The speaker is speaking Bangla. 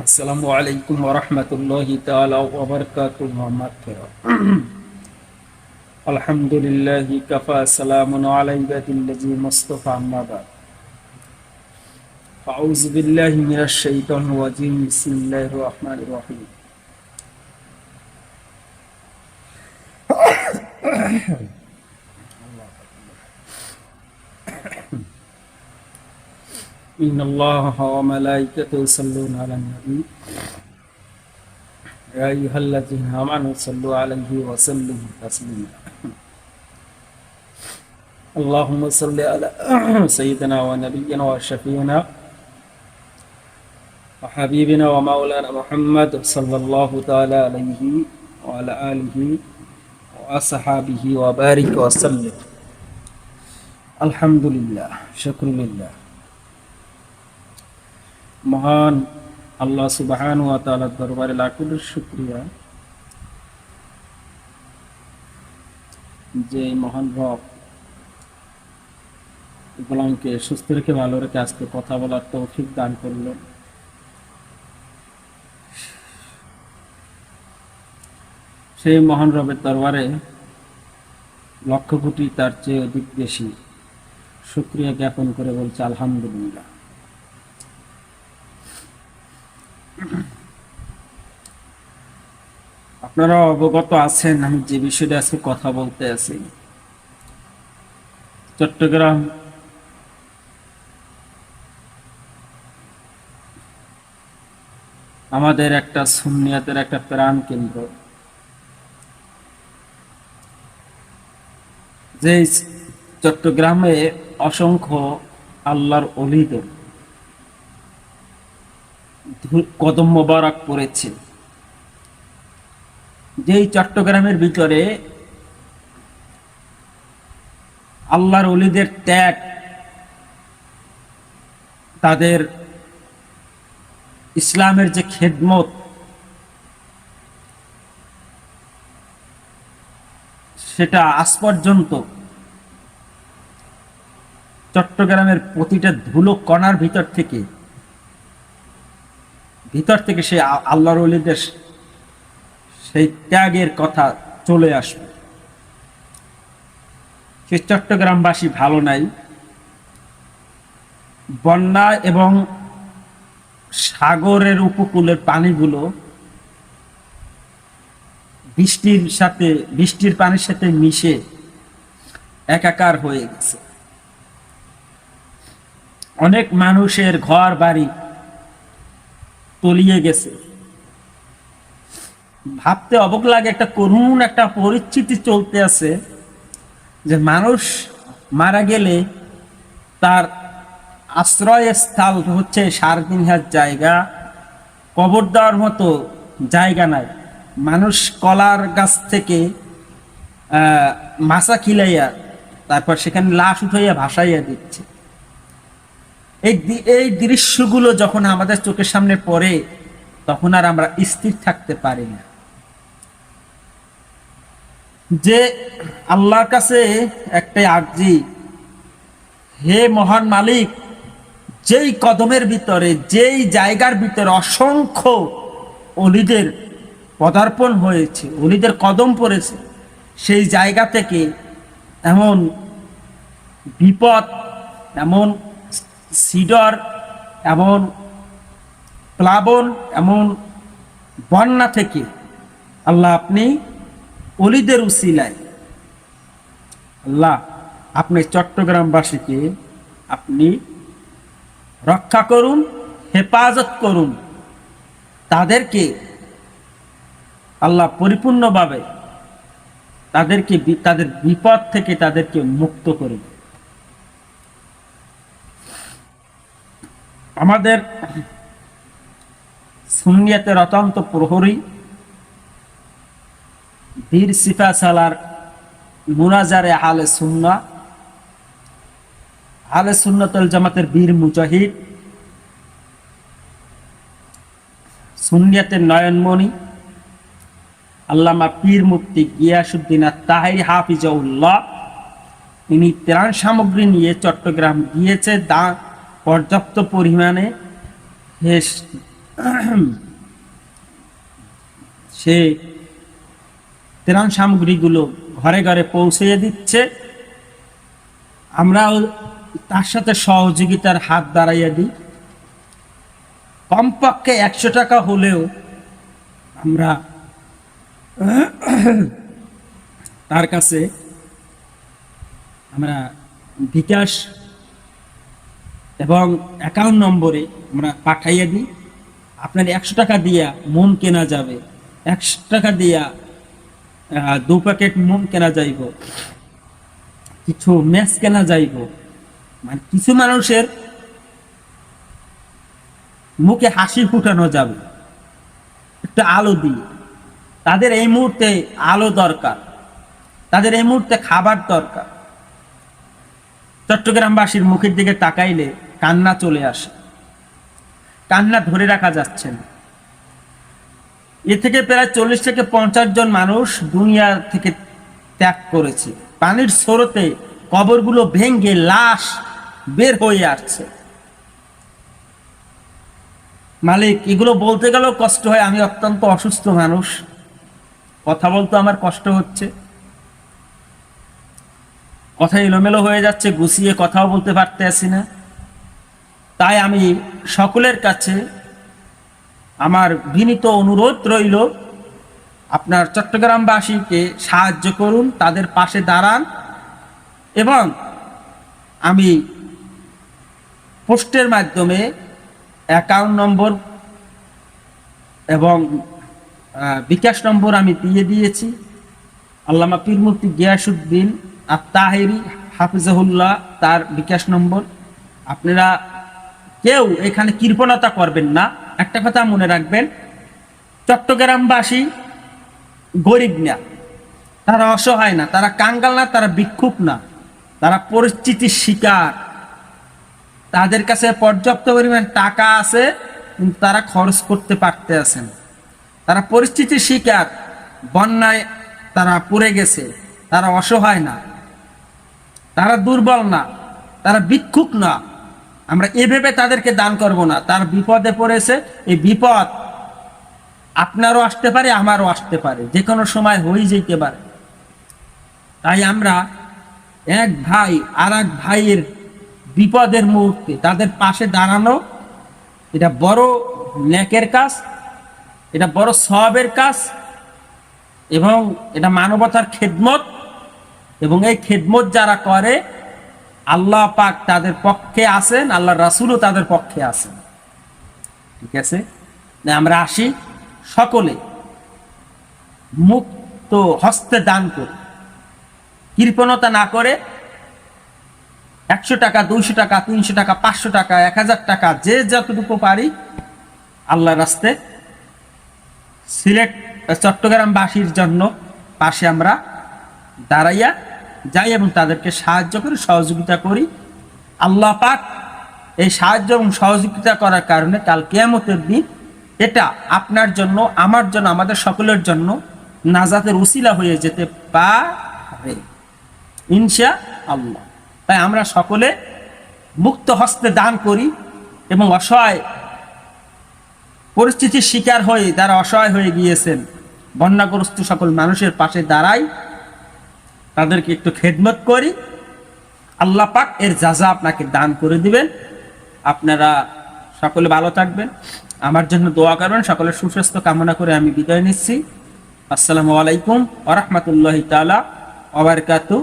আসসালামু আলাইকুম ওয়া রাহমাতুল্লাহি তাআলা ওয়া বারাকাতুহু আলহামদুলিল্লাহি কাফা সালামুন আলা ইবাদিল্লাযিনা মুস্তাফা আম্মা বাদ আউযু বিল্লাহি মিনাশ শাইতানির রাজীম বিসমিল্লাহির রহমানির রহিম ইন্নাল্লাহা ওয়া মালাইকাতাহু ইউসাল্লুনা আলান নবী ইয়া আইয়ুহাল্লাযিনা আমানু সাল্লু আলাইহি ওয়া সাল্লিমু তাসলিমা আল্লাহুম্মা সাল্লি আলা সাইয়্যিদিনা ওয়া নাবিয়্যিনা ওয়া শাফিয়িনা وحبيبنا ومولانا محمد صلى الله تعالى عليه وعلى آله وأصحابه وبارك وسلم الحمد لله شكر لله মহান আল্লাহ সুবহানাহু ওয়া তাআলার দরবারে লাখো শুকরিয়া যে মহান রব গোলামকে সুস্থ রেখে ভালো রেখে আজকে কথা বলার তৌফিক দান করলেন। সেই মহান রবের দরবারে লক্ষ কোটি তার চেয়ে অধিক বেশি শুকরিয়া জ্ঞাপন করে বলছে আলহামদুলিল্লাহ। আপনারা অবগত আছেন আমি যে বিষয়টা আজকে কথা বলতে আছি, চট্টগ্রাম আমাদের একটা সুন্নিয়াতের একটা প্রাণ কেন্দ্র। যে চট্টগ্রামে অসংখ্য আল্লাহর ওলিদের কদম মোবারক পড়েছে, যেই চট্টগ্রামের ভিতরে আল্লাহর ওলিদের ত্যাগ, তাদের ইসলামের যে খেদমত, সেটা আজ পর্যন্ত চট্টগ্রামের প্রতিটা ধুলো কণার ভিতর থেকে সে আল্লাহর ওলিদের সেই ত্যাগের কথা চলে আসবে। সে চট্টগ্রামবাসী ভালো নাই। বন্যা এবং সাগরের উপকূলের পানিগুলো বৃষ্টির পানির সাথে মিশে একাকার হয়ে গেছে। অনেক মানুষের ঘর বাড়ি তলিয়ে গেছে। ভাবতে অবাক লাগে, একটা করুণ একটা পরিস্থিতি চলতে আছে যে মানুষ মারা গেলে তার আশ্রয়স্থল হচ্ছে ৩.৫ জায়গা, কবর দেওয়ার মতো জায়গা নাই। মানুষ কলার গাছ থেকে মাছা খিলাইয়া তারপর সেখানে লাশ উঠাইয়া ভাসাইয়া দিচ্ছে। এই দৃশ্যগুলো যখন আমাদের চোখের সামনে পড়ে তখন আর আমরা স্থির থাকতে পারি না। যে আল্লাহর কাছে একটাই আরজি, হে মহান মালিক, যেই কদমের ভিতরে, যেই জায়গার ভিতরে অসংখ্য ওলিদের পদার্পণ হয়েছে, ওলিদের কদম পড়েছে, সেই জায়গা থেকে এমন বিপদ, এমন সিডর, এমন প্লাবন, এমন বন্যা থেকে আল্লাহ আপনি ওলিদের উসিলায় আল্লাহ আপনি চট্টগ্রামবাসীকে আপনি রক্ষা করুন, হেফাজত করুন, তাদেরকে আল্লাহ পরিপূর্ণভাবে তাদের বিপদ থেকে তাদেরকে মুক্ত করুন। আমাদের সুন্নিয়তের অত্যন্ত প্রহরী বীর সিফা সালার মুনাজারে আহলে সুন্নাতুল জামাতের বীর মুজাহিদ, সুন্নিয়তের নয়নমণি আল্লামা পীর মুফতি গিয়াসউদ্দিন আত-তাহেরি হাফিজাহুল্লাহ, তিনি ত্রাণ সামগ্রী নিয়ে চট্টগ্রাম গিয়েছে। পর্যাপ্ত পরিমাণে সে ত্রাণ সামগ্রীগুলো ঘরে ঘরে পৌঁছে দিচ্ছে, আমরাও তার সাথে সহযোগিতার হাত বাড়াইয়া দিই। কমপক্ষে 100 টাকা হলেও আমরা তার কাছে আমরা বিকাশ এবং অ্যাকাউন্ট নম্বরে আমরা পাঠাইয়া দিই। আপনার 100 টাকা দিয়া মোম কেনা যাবে, 100 টাকা দিয়া 2 প্যাকেট মোম কেনা যাইব, কিছু ম্যাচ কেনা যাইব। মানে কিছু মানুষের মুখে হাসি ফুটানো যাবে একটু আলো দিয়ে। তাদের এই মুহূর্তে আলো দরকার, তাদের এই মুহূর্তে খাবার দরকার। চট্টগ্রামবাসীর মুখের দিকে তাকাইলে কান্না চলে আসে, কান্না ধরে রাখা যাচ্ছে না। এ থেকে প্রায় 40 থেকে 50 জন মানুষ দুনিয়া থেকে ত্যাগ করেছে। পানির স্রোতে কবরগুলো ভেঙে লাশ বের হয়ে আসছে। মালিক, এগুলো বলতে গেলেও কষ্ট হয়। আমি অত্যন্ত অসুস্থ মানুষ, কথা বলতে আমার কষ্ট হচ্ছে, কথা এলোমেলো হয়ে যাচ্ছে, গুছিয়ে কথাও বলতে পারতেছি না। তাই আমি সকলের কাছে আমার বিনীত অনুরোধ রইল, আপনার চট্টগ্রামবাসীকে সাহায্য করুন, তাদের পাশে দাঁড়ান। এবং আমি পোস্টের মাধ্যমে অ্যাকাউন্ট নম্বর এবং বিকাশ নম্বর আমি দিয়ে দিয়েছি। আল্লামা পীর মুফতি গিয়াসউদ্দিন আত-তাহেরি হাফিজাহুল্লাহ, তার বিকাশ নম্বর। আপনারা কেউ এখানে কৃপণতা করবেন না। একটা কথা মনে রাখবেন, চট্টগ্রামবাসী গরিব না, তারা অসহায় না, তারা কাঙ্গাল না, তারা ভিক্ষুক না, তারা পরিস্থিতির শিকার। তাদের কাছে পর্যাপ্ত পরিমাণ টাকা আছে, কিন্তু তারা খরচ করতে পারতেছেন। তারা পরিস্থিতির শিকার, বন্যায় তারা পড়ে গেছে, তারা অসহায় না, তারা দুর্বল না, তারা ভিক্ষুক না। আমরা এভাবে তাদেরকে দান করব না। তার বিপদে পড়েছে, এই বিপদ আপনারও আসতে পারে, আমারও আসতে পারে, যে কোনো সময় হয়ে যেতে পারে। তাই আমরা এক ভাই আর এক ভাইয়ের বিপদের মুহূর্তে তাদের পাশে দাঁড়ানো, এটা বড় নেকের কাজ, এটা বড় সওয়াবের কাজ, এবং এটা মানবতার খেদমত। এবং এই খেদমত যারা করে, আল্লাহ পাক তাদের পক্ষে আছেন, আল্লাহ রাসূলও তাদের পক্ষে আছেন। ঠিক আছে, আমরা আসি সকলে মুক্ত হস্তে দান করি, কৃপণতা না করে। 100 টাকা, 200 টাকা, 300 টাকা, 500 টাকা, 1000 টাকা, যে যতটুকু পারি আল্লাহর রাস্তে সিলেট চট্টগ্রামবাসীর জন্য পাশে আমরা দাঁড়াইয়া যাই এবং তাদেরকে সাহায্য করি, সহযোগিতা করি। আল্লাহ পাক এই সাহায্য এবং সহযোগিতা করার কারণে কাল কিয়ামতের দিন এটা আপনার জন্য, আমার জন্য, আমাদের সকলের জন্য নাজাতের উসিলা হয়ে যেতে পারে ইনশাআল্লাহ। তাই আমরা সকলে মুক্ত হস্তে দান করি এবং অসহায় পরিস্থিতির শিকার হয়ে যারা অসহায় হয়ে গিয়েছেন, বন্যাগ্রস্ত সকল মানুষের পাশে দাঁড়াই, তাদেরকে একটু খেদমত করি। আল্লাহ পাক এর জাযা আপনাকে দান করে দিবেন। আপনারা সকলে ভালো থাকবেন, আমার জন্য দোয়া করবেন। সকলের সুস্বাস্থ্য কামনা করে আমি বিদায় নিচ্ছি। আসসালামু আলাইকুম ওয়া রাহমাতুল্লাহি তাআলা ওয়া বারাকাতুহু।